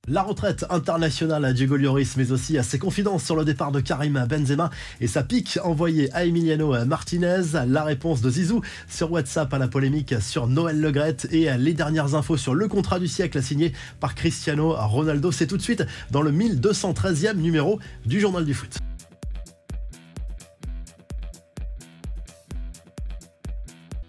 La retraite internationale à Diego Lloris, mais aussi à ses confidences sur le départ de Karim Benzema et sa pique envoyée à Emiliano Martinez, la réponse de Zizou sur WhatsApp à la polémique sur Noël Le Graët et les dernières infos sur le contrat du siècle signé par Cristiano Ronaldo. C'est tout de suite dans le 1213e numéro du Journal du Foot.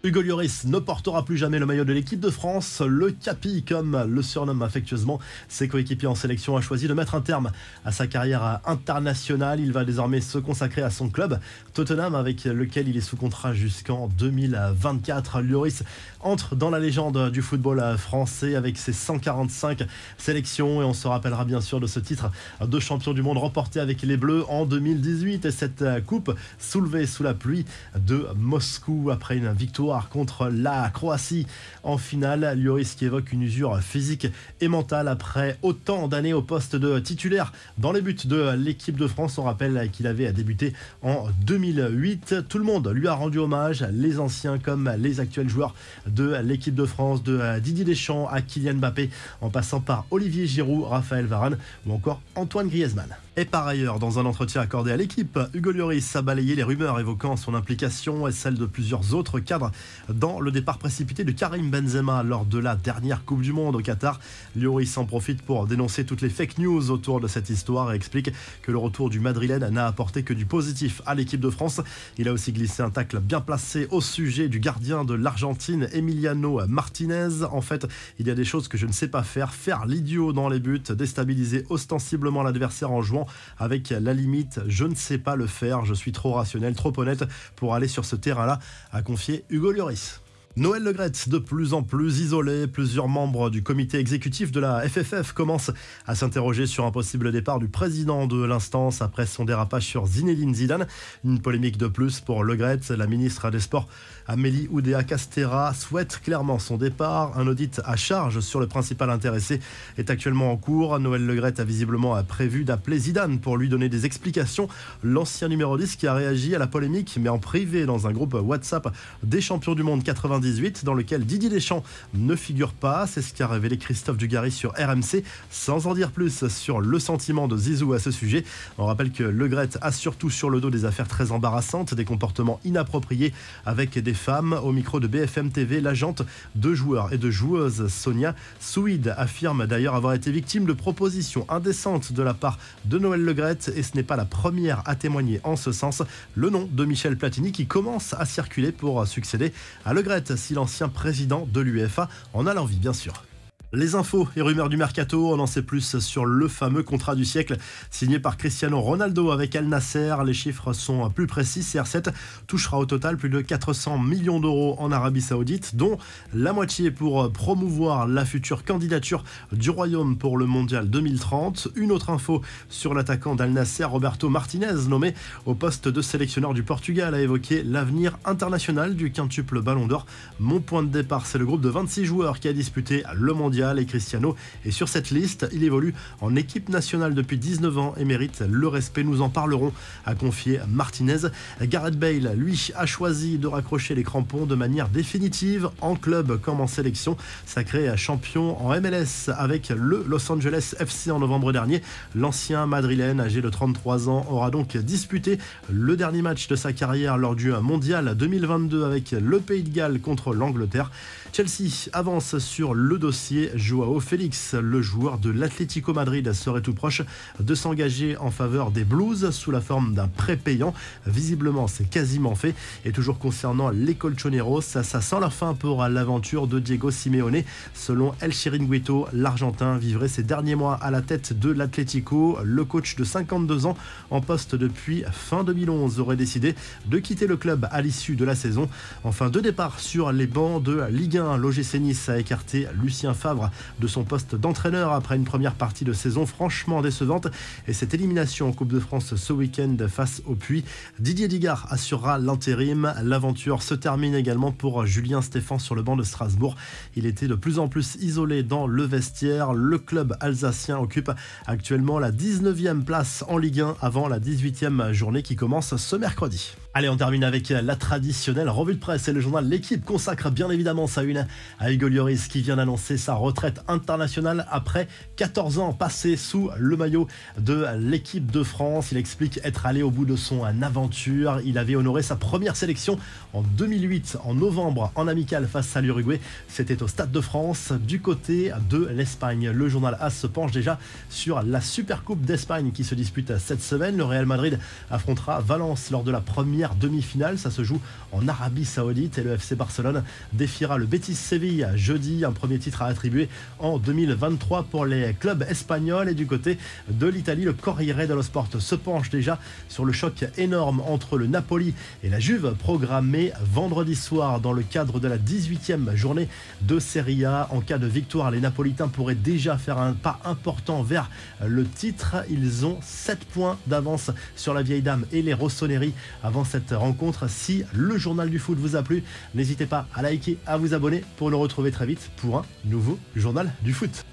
Hugo Lloris ne portera plus jamais le maillot de l'équipe de France. Le Capi, comme le surnomme affectueusement ses coéquipiers en sélection, a choisi de mettre un terme à sa carrière internationale. Il va désormais se consacrer à son club, Tottenham, avec lequel il est sous contrat jusqu'en 2024. Lloris entre dans la légende du football français avec ses 145 sélections et on se rappellera bien sûr de ce titre de champion du monde remporté avec les Bleus en 2018 et cette coupe soulevée sous la pluie de Moscou après une victoire contre la Croatie en finale. Lloris qui évoque une usure physique et mentale après autant d'années au poste de titulaire dans les buts de l'équipe de France. On rappelle qu'il avait débuté en 2008. Tout le monde lui a rendu hommage, les anciens comme les actuels joueurs de l'équipe de France, de Didier Deschamps à Kylian Mbappé, en passant par Olivier Giroud, Raphaël Varane ou encore Antoine Griezmann. Et par ailleurs, dans un entretien accordé à l'équipe, Hugo Lloris a balayé les rumeurs évoquant son implication et celle de plusieurs autres cadres dans le départ précipité de Karim Benzema lors de la dernière Coupe du Monde au Qatar. Lloris en profite pour dénoncer toutes les fake news autour de cette histoire et explique que le retour du Madrilène n'a apporté que du positif à l'équipe de France. Il a aussi glissé un tacle bien placé au sujet du gardien de l'Argentine, Emiliano Martinez. En fait, il y a des choses que je ne sais pas faire l'idiot dans les buts, déstabiliser ostensiblement l'adversaire en jouant avec la limite, je ne sais pas le faire, je suis trop rationnel, trop honnête pour aller sur ce terrain-là, a confié Hugo Lloris. Noël Le Graët, de plus en plus isolé, plusieurs membres du comité exécutif de la FFF commencent à s'interroger sur un possible départ du président de l'instance après son dérapage sur Zinedine Zidane. Une polémique de plus pour Le Graët. La ministre des Sports, Amélie Oudéa-Castéra, souhaite clairement son départ. Un audit à charge sur le principal intéressé est actuellement en cours. Noël Le Graët a visiblement prévu d'appeler Zidane pour lui donner des explications. L'ancien numéro 10 qui a réagi à la polémique, mais en privé dans un groupe WhatsApp des champions du monde 98 dans lequel Didier Deschamps ne figure pas. C'est ce qu'a révélé Christophe Dugarry sur RMC. Sans en dire plus sur le sentiment de Zizou à ce sujet, on rappelle que Le Graët a surtout sur le dos des affaires très embarrassantes, des comportements inappropriés avec des femmes. Au micro de BFM TV, l'agente de joueurs et de joueuses Sonia Souid affirme d'ailleurs avoir été victime de propositions indécentes de la part de Noël Le Graët et ce n'est pas la première à témoigner en ce sens. Le nom de Michel Platini qui commence à circuler pour succéder à Le Graët, si l'ancien président de l'UEFA en a l'envie bien sûr. Les infos et rumeurs du mercato, on en sait plus sur le fameux contrat du siècle signé par Cristiano Ronaldo avec Al Nasser. Les chiffres sont plus précis. CR7 touchera au total plus de 400 millions d'euros en Arabie Saoudite, dont la moitié pour promouvoir la future candidature du Royaume pour le Mondial 2030. Une autre info sur l'attaquant d'Al Nasser, Roberto Martinez, nommé au poste de sélectionneur du Portugal, a évoqué l'avenir international du quintuple Ballon d'Or. Mon point de départ, c'est le groupe de 26 joueurs qui a disputé le Mondial et Cristiano est sur cette liste. Il évolue en équipe nationale depuis 19 ans et mérite le respect. Nous en parlerons, a confié Martinez. Gareth Bale, lui, a choisi de raccrocher les crampons de manière définitive en club comme en sélection. Sacré champion en MLS avec le Los Angeles FC en novembre dernier. L'ancien madrilène, âgé de 33 ans, aura donc disputé le dernier match de sa carrière lors du Mondial 2022 avec le Pays de Galles contre l'Angleterre. Chelsea avance sur le dossier Joao Félix. Le joueur de l'Atlético Madrid serait tout proche de s'engager en faveur des Blues sous la forme d'un prêt payant. Visiblement, c'est quasiment fait. Et toujours concernant les Colchoneros, ça sent la fin pour l'aventure de Diego Simeone. Selon El Chiringuito, l'Argentin vivrait ses derniers mois à la tête de l'Atlético. Le coach de 52 ans, en poste depuis fin 2011, aurait décidé de quitter le club à l'issue de la saison. Enfin, deux départs sur les bancs de Ligue 1. L'OGC Nice a écarté Lucien Favre de son poste d'entraîneur après une première partie de saison franchement décevante et cette élimination en Coupe de France ce week-end face au Puy. Didier Digard assurera l'intérim. L'aventure se termine également pour Julien Stéphan sur le banc de Strasbourg. Il était de plus en plus isolé dans le vestiaire. Le club alsacien occupe actuellement la 19e place en Ligue 1 avant la 18e journée qui commence ce mercredi. Allez, on termine avec la traditionnelle revue de presse et le journal L'équipe consacre bien évidemment sa une à Hugo Lloris qui vient d'annoncer sa retraite internationale après 14 ans passés sous le maillot de l'équipe de France. Il explique être allé au bout de son aventure. Il avait honoré sa première sélection en 2008, en novembre, en amical face à l'Uruguay. C'était au Stade de France. Du côté de l'Espagne, le journal AS se penche déjà sur la Supercoupe d'Espagne qui se dispute cette semaine. Le Real Madrid affrontera Valence lors de la première demi-finale. Ça se joue en Arabie Saoudite et le FC Barcelone défiera le Betis Séville jeudi. Un premier titre à attribuer en 2023 pour les clubs espagnols. Et du côté de l'Italie, le Corriere dello Sport se penche déjà sur le choc énorme entre le Napoli et la Juve programmé vendredi soir dans le cadre de la 18e journée de Serie A. En cas de victoire, les Napolitains pourraient déjà faire un pas important vers le titre. Ils ont 7 points d'avance sur la vieille dame et les Rossoneri avant cette rencontre. Si le journal du foot vous a plu, n'hésitez pas à liker, à vous abonner pour nous retrouver très vite pour un nouveau journal du foot.